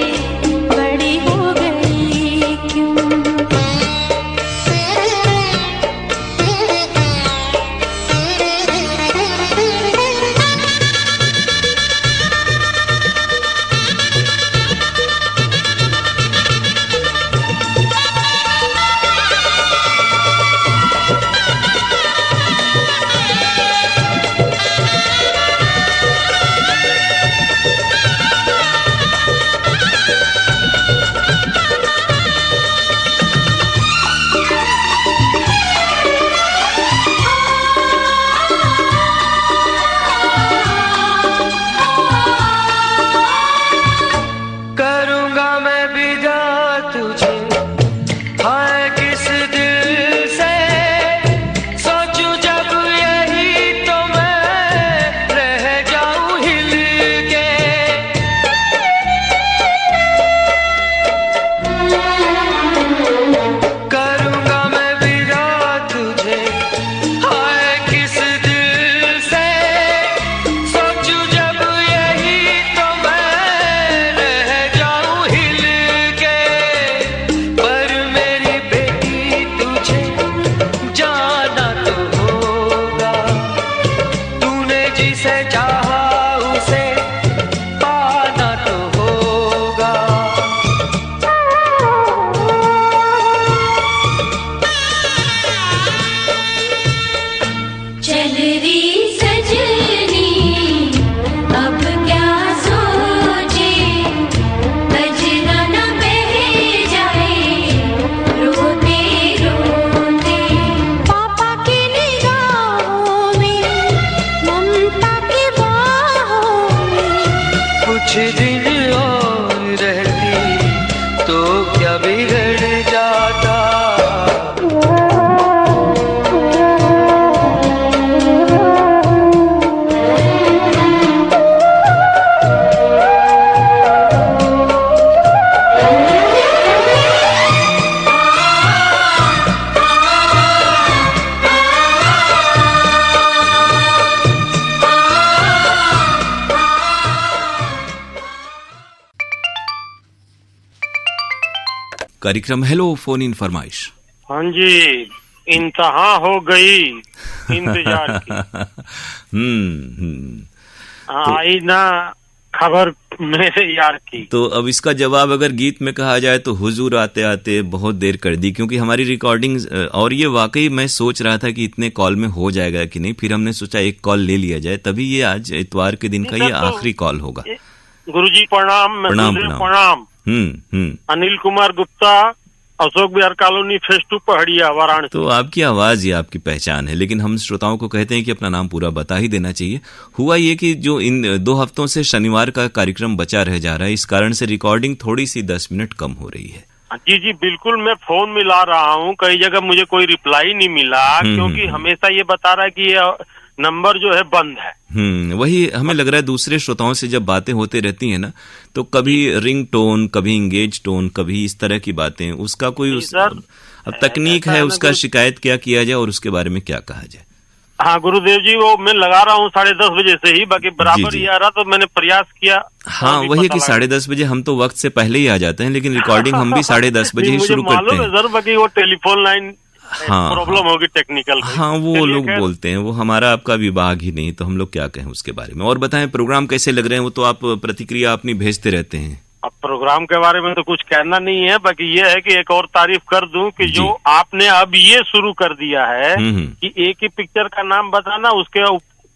बड़ी हो गई क्यों? करूँगा मैं विदा तुझे, हाय किस दिल से, सोचूं जब यही तो मैं रह जाऊं हिल के। करूँगा मैं विदा तुझे, हाय किस दिल से, सोचूं जब यही तो मैं रह जाऊं हिल के। पर मेरी बेटी तुझे जाना तो होगा, तूने जिसे चाहा उसे पाना तो होगा। चल री सजनी अब क्या सोचे, कजरा न बह जाए रोते रोते। पापा की निगाहों में ममता की बाहों में, कुछ दिन और रहती तो क्या बिगड़ जाता? कार्यक्रम हेलो फोन इन फरमाइश। हाँ जी, इंतहा हो गई इंतजार की। आई ना खबर मेरे यार की। तो अब इसका जवाब अगर गीत में कहा जाए तो हुजूर आते आते बहुत देर कर दी, क्योंकि हमारी रिकॉर्डिंग, और ये वाकई मैं सोच रहा था कि इतने कॉल में हो जाएगा कि नहीं, फिर हमने सोचा एक कॉल ले लिया जाए, तभी ये आज इतवार के दिन का ये आखिरी कॉल होगा। गुरुजी प्रणाम। प्रणाम। अनिल कुमार गुप्ता, अशोक विहार कॉलोनी, फेज 2, पहाड़िया, वाराणसी। तो आपकी आवाज ही आपकी पहचान है, लेकिन हम श्रोताओं को कहते हैं कि अपना नाम पूरा बता ही देना चाहिए। हुआ ये कि जो इन 2 हफ्तों से शनिवार का कार्यक्रम बचा रह जा रहा है, इस कारण से रिकॉर्डिंग थोड़ी सी 10 मिनट कम हो रही है। जी जी बिल्कुल, मैं फोन मिला रहा हूँ, कई जगह मुझे कोई रिप्लाई नहीं मिला, क्योंकि हमेशा ये बता रहा है कि ये नंबर जो है बंद है। वही हमें लग रहा है दूसरे श्रोताओं से जब बातें होते रहती हैं ना, तो कभी रिंग टोन, कभी इंगेज टोन, कभी इस तरह की बातें, उसका कोई अब तकनीक है, उसका शिकायत क्या किया जाए और उसके बारे में क्या कहा जाए। हाँ गुरुदेव जी, वो मैं लगा रहा हूँ 10:30 बजे से ही, बाकी बराबर ही आ रहा, तो मैंने प्रयास किया। हाँ वही कि 10:30 बजे हम तो वक्त से पहले ही आ जाते हैं, लेकिन रिकॉर्डिंग हम भी 10:30 बजे ही शुरू करते हैं। सर बाकी वो टेलीफोन लाइन हाँ प्रॉब्लम होगी टेक्निकल। हाँ वो लोग बोलते हैं, वो हमारा आपका विभाग ही नहीं, तो हम लोग क्या कहें उसके बारे में। और बताएं प्रोग्राम कैसे लग रहे हैं, वो तो आप प्रतिक्रिया अपनी भेजते रहते हैं। अब प्रोग्राम के बारे में तो कुछ कहना नहीं है, बाकी ये है कि एक और तारीफ कर दूं कि जो आपने अब ये शुरू कर दिया है कि एक ही पिक्चर का नाम बताना, उसके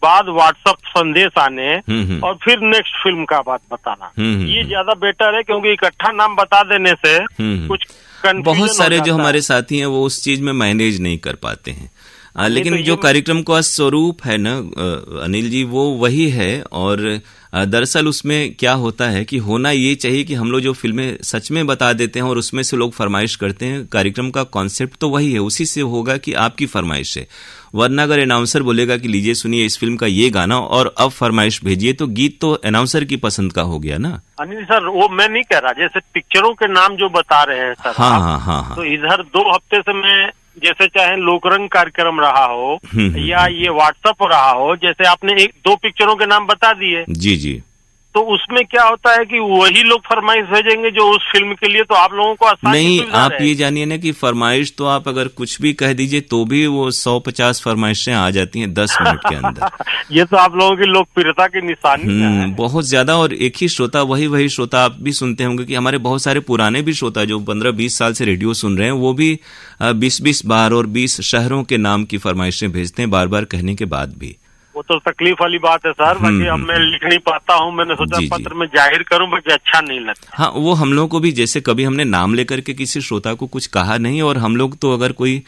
बाद व्हाट्सएप संदेश आने और फिर नेक्स्ट फिल्म का बात बताना, ये ज्यादा बेटर है, क्योंकि इकट्ठा नाम बता देने से कुछ बहुत सारे जो हमारे साथी हैं वो उस चीज में मैनेज नहीं कर पाते हैं। लेकिन जो कार्यक्रम का स्वरूप है ना अनिल जी, वो वही है। और दरअसल उसमें क्या होता है कि होना ये चाहिए कि हम लोग जो फिल्में सच में बता देते हैं और उसमें से लोग फरमाइश करते हैं, कार्यक्रम का कॉन्सेप्ट तो वही है, उसी से होगा कि आपकी फरमाइश है। वरना अगर अनाउंसर बोलेगा कि लीजिए सुनिए इस फिल्म का ये गाना और अब फरमाइश भेजिए, तो गीत तो अनाउंसर की पसंद का हो गया ना। अनिल सर वो मैं नहीं कह रहा, जैसे पिक्चरों के नाम जो बता रहे हैं सर, हाँ। तो इधर 2 हफ्ते से मैं, जैसे चाहे लोकरंग कार्यक्रम रहा हो या ये व्हाट्सएप रहा हो, जैसे आपने 1-2 पिक्चरों के नाम बता दिए, जी, तो उसमें क्या होता है कि वही लोग फरमाइश भेजेंगे जो उस फिल्म के लिए, तो आप लोगों को आसान नहीं। आप ये जानिए ना कि फरमाइश तो आप अगर कुछ भी कह दीजिए तो भी वो 150 फरमाइशें आ जाती हैं 10 मिनट के अंदर। ये तो आप लोगों की लोकप्रियता की निशानी है बहुत ज्यादा। और एक ही श्रोता, वही श्रोता आप भी सुनते होंगे कि हमारे बहुत सारे पुराने भी श्रोता जो 15-20 साल से रेडियो सुन रहे हैं, वो भी 20-20 बार और 20 शहरों के नाम की फरमाइशें भेजते हैं बार बार कहने के बाद भी। वो तो तकलीफ वाली बात है सर, बाकी अब मैं लिख नहीं पाता हूँ, मैंने सोचा पत्र में जाहिर करूं, बाकी अच्छा नहीं लगता। हाँ वो हम लोग को भी, जैसे कभी हमने नाम लेकर के किसी श्रोता को कुछ कहा नहीं, और हम लोग तो अगर कोई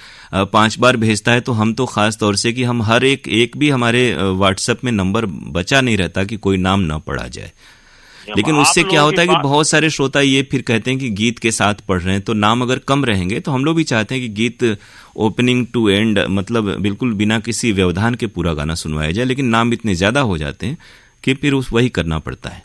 5 बार भेजता है तो हम तो खास तौर से कि हम हर एक भी हमारे व्हाट्सएप में नंबर बचा नहीं रहता कि कोई नाम ना पढ़ा जाए। लेकिन उससे क्या होता है कि बहुत सारे श्रोता ये फिर कहते हैं कि गीत के साथ पढ़ रहे हैं, तो नाम अगर कम रहेंगे तो हम लोग भी चाहते हैं कि गीत ओपनिंग टू एंड, मतलब बिल्कुल बिना किसी व्यवधान के पूरा गाना सुनवाया जाए, लेकिन नाम इतने ज्यादा हो जाते हैं कि फिर वही करना पड़ता है।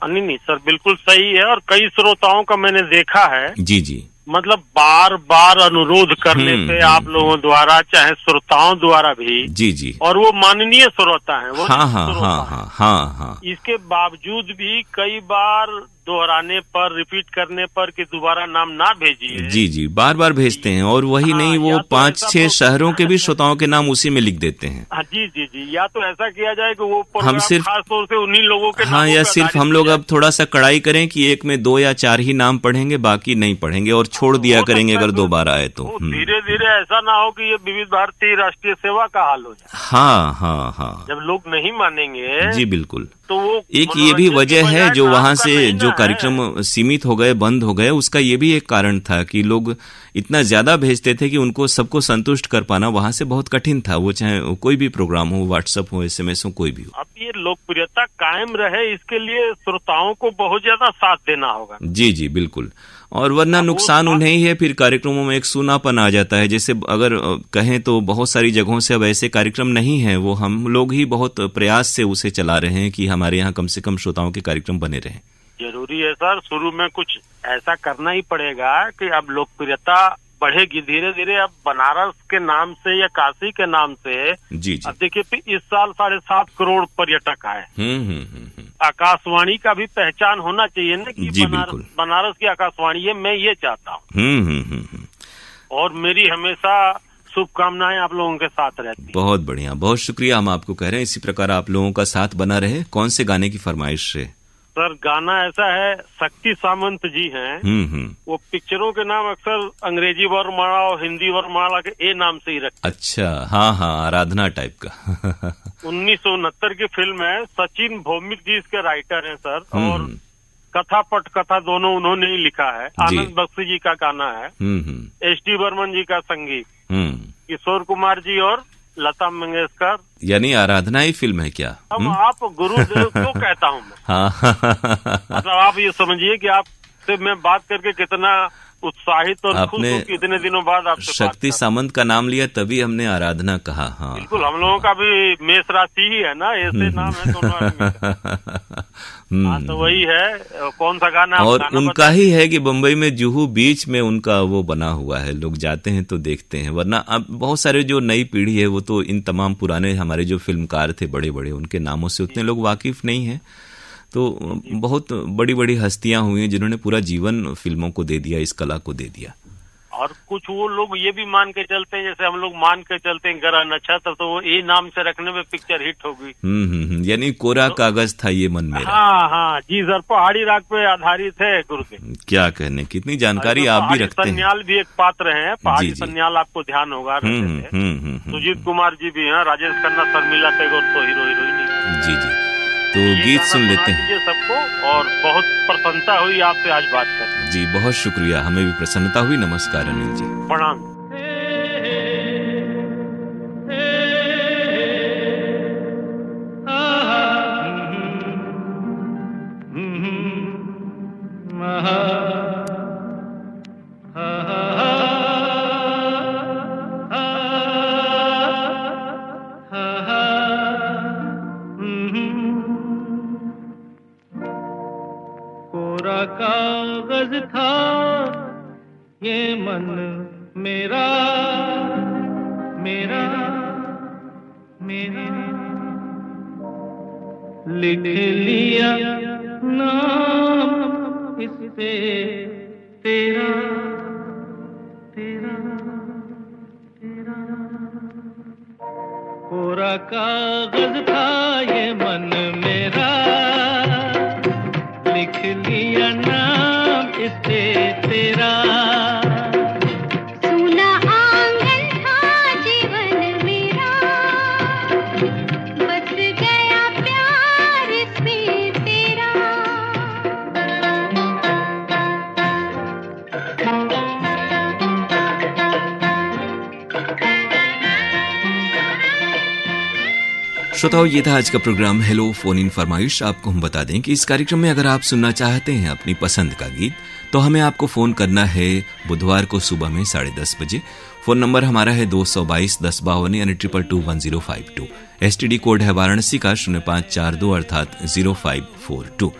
नहीं सर बिल्कुल सही है, और कई श्रोताओं का मैंने देखा है जी मतलब बार बार अनुरोध करने से आप लोगों द्वारा, चाहे श्रोताओं द्वारा भी, जी, और वो माननीय श्रोता है वो। हाँ। इसके बावजूद भी कई बार दोहराने पर, रिपीट करने पर कि दोबारा नाम ना भेजिए, जी बार बार भेजते हैं। और वही नहीं, वो 5-6 शहरों के भी श्रोताओं के नाम उसी में लिख देते हैं। जी, या तो ऐसा किया जाए कि वो हम सिर्फ खास तौर से उन्हीं लोगों के हाँ, या सिर्फ हम लोग अब थोड़ा सा कड़ाई करें कि एक में 2 या 4 ही नाम पढ़ेंगे, बाकी नहीं पढ़ेंगे और छोड़ दिया करेंगे अगर दोबारा आए तो। धीरे धीरे ऐसा ना हो कि ये विविध भारती राष्ट्रीय सेवा का हाल हो जाए। हाँ। जब लोग नहीं मानेंगे जी बिल्कुल, तो वो एक ये भी वजह है जो वहां से जो कार्यक्रम सीमित हो गए, बंद हो गए, उसका ये भी एक कारण था कि लोग इतना ज्यादा भेजते थे कि उनको सबको संतुष्ट कर पाना वहां से बहुत कठिन था, वो चाहे कोई भी प्रोग्राम हो, व्हाट्सएप हो, SMS हो, कोई भी हो। अब ये लोकप्रियता कायम रहे, इसके लिए श्रोताओं को बहुत ज्यादा साथ देना होगा। जी बिल्कुल, और वरना नुकसान उन्हें ही है, फिर कार्यक्रमों में एक सूनापन आ जाता है। जैसे अगर कहें तो बहुत सारी जगहों से अब ऐसे कार्यक्रम नहीं है, वो हम लोग ही बहुत प्रयास से उसे चला रहे हैं कि हमारे यहाँ कम से कम श्रोताओं के कार्यक्रम बने रहें। जरूरी है सर, शुरू में कुछ ऐसा करना ही पड़ेगा कि अब लोकप्रियता बढ़ेगी धीरे धीरे। अब बनारस के नाम से या काशी के नाम से जी अब देखिए इस साल 7.5 करोड़ पर्यटक आए। आकाशवाणी का भी पहचान होना चाहिए ना कि बनारस की आकाशवाणी है, मैं ये चाहता हूँ। और मेरी हमेशा शुभकामनाएं आप लोगों के साथ रहती। बहुत बढ़िया, बहुत शुक्रिया हम आपको कह रहे हैं। इसी प्रकार आप लोगों का साथ बना रहे। कौन से गाने की फरमाइश है? सर गाना ऐसा है, शक्ति सामंत जी हैं, वो पिक्चरों के नाम अक्सर अंग्रेजी वर्णमाला और हिंदी वर्णमाला के ए नाम से ही रखते। अच्छा, हाँ, आराधना टाइप का। 1969 की फिल्म है, सचिन भौमिक जी इसके राइटर हैं सर, और कथा पटकथा दोनों उन्होंने ही लिखा है। आनंद बख्शी जी का गाना है, एस.डी. बर्मन जी का संगीत, किशोर कुमार जी और लता मंगेशकर। यानी आराधना ही फिल्म है क्या? अब आप गुरुदेव क्यों कहता हूँ मैं? हाँ। मतलब आप ये समझिए कि आपसे मैं बात करके कितना उत्साहित और खुश हूँ कि इतने दिनों बाद आपसे शक्ति सामंत का नाम लिया तभी हमने आराधना कहा। हाँ बिल्कुल, हम लोगों का भी मेष राशि ही है ना, ऐसे नाम है दोनों। हाँ तो वही है। कौन सा गाना? और उनका ही है कि बम्बई में जुहू बीच में उनका वो बना हुआ है, लोग जाते हैं तो देखते हैं। वरना अब बहुत सारे जो नई पीढ़ी है वो तो इन तमाम पुराने हमारे जो फिल्मकार थे बड़े बड़े, उनके नामों से उतने लोग वाकिफ नहीं है। तो बहुत बड़ी बड़ी हस्तियां हुई हैं जिन्होंने पूरा जीवन फिल्मों को दे दिया, इस कला को दे दिया। और कुछ वो लोग ये भी मान के चलते हैं, जैसे हम लोग मान के चलते हैं ग्रह नक्षत्र, तो वो ए नाम से रखने में पिक्चर हिट होगी। यानी कोरा कागज था ये मन मेरा। हाँ जी सर, पहाड़ी राग पे आधारित है गुरुदेव। क्या कहने, कितनी जानकारी आप भी रखते हैं। सन्याल भी एक पात्र है, पहाड़ी सन्याल, आपको ध्यान होगा। सुजीत कुमार जी भी हैं, राजेश खन्ना, शर्मिला टैगोर तो हीरो हीरोइन। जी तो गीत सुन लेते हैं सबको, और बहुत प्रसन्नता हुई आपसे आज बात कर। जी बहुत शुक्रिया, हमें भी प्रसन्नता हुई। नमस्कार अनिल जी। प्रणाम। कागज था ये मन मेरा, मेरा मेरा, लिख लिया नाम इस पे तेरा, तेरा, तेरा। कोरा कागज था ये मन मेरा, लिख लिया नाम इस पे तेरा। सुना आंगन था जीवन मेरा, बस गया प्यार इसमें तेरा। श्रोताओं, ये था आज का प्रोग्राम हेलो फोन इन फरमाइश। आपको हम बता दें कि इस कार्यक्रम में अगर आप सुनना चाहते हैं अपनी पसंद का गीत, तो हमें आपको फ़ोन करना है बुधवार को सुबह में 10:30 बजे। फ़ोन नंबर हमारा है 222-1052 यानी 221052। STD कोड है वाराणसी का 0542 अर्थात 0542।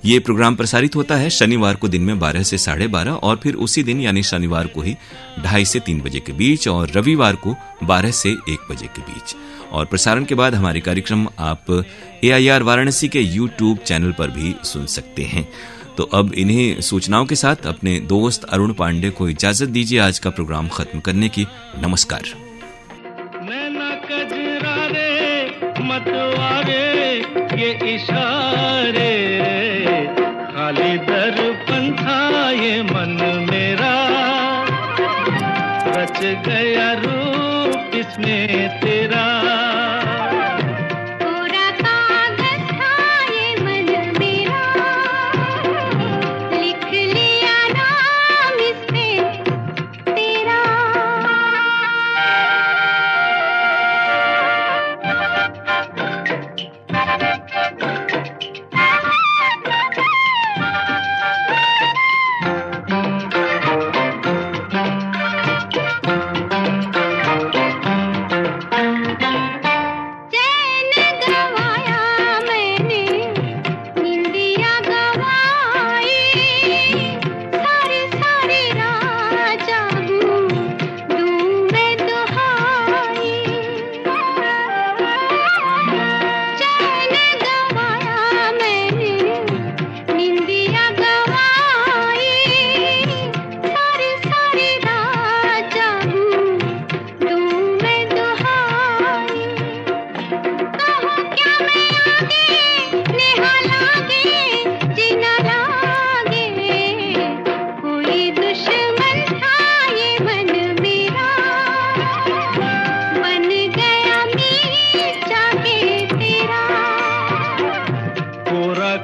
ये प्रोग्राम प्रसारित होता है शनिवार को दिन में 12 से 12:30 और फिर उसी दिन यानी शनिवार को ही 2:30 से 3 बजे के बीच और रविवार को 12 से 1 बजे के बीच। और प्रसारण के बाद हमारे कार्यक्रम आप AIR वाराणसी के YouTube चैनल पर भी सुन सकते हैं। तो अब इन्हीं सूचनाओं के साथ अपने दोस्त अरुण पांडे को इजाजत दीजिए आज का प्रोग्राम खत्म करने की। नमस्कार। नैना कजरारे मतवारे ये इशारे, खाली दर्पण था ये मन मेरा, रच गया रूप इसमें तेरा।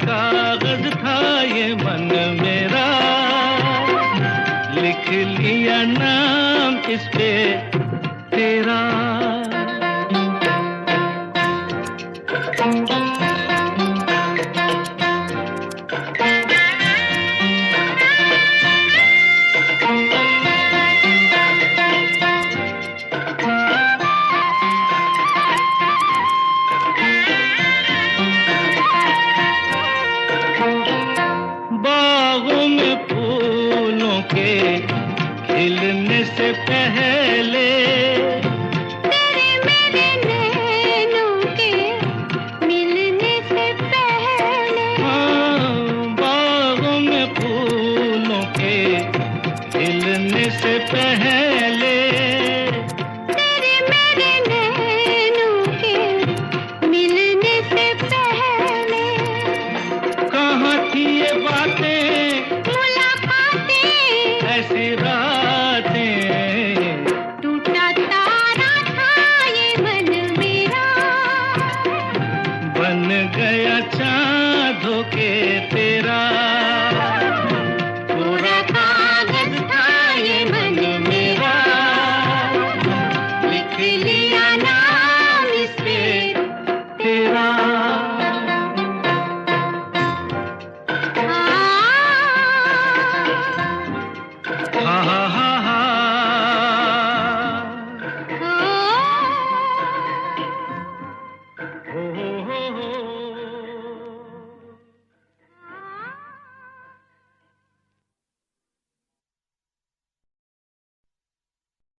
कागज था ये मन मेरा, लिख लिया नाम इस पे तेरा। बागों में फूलों के खिलने से पहले, तेरे मेरे नैनों के मिलने से पहले, हाँ, बागों में फूलों के खिलने से पहले, तेरे मेरे नैनों के मिलने से पहले, कहाँ थी ये बातें, मुलाकातें, ऐसी रातें, टूटा तारा था ये मन मेरा, बन गया चाँद होके तेरा।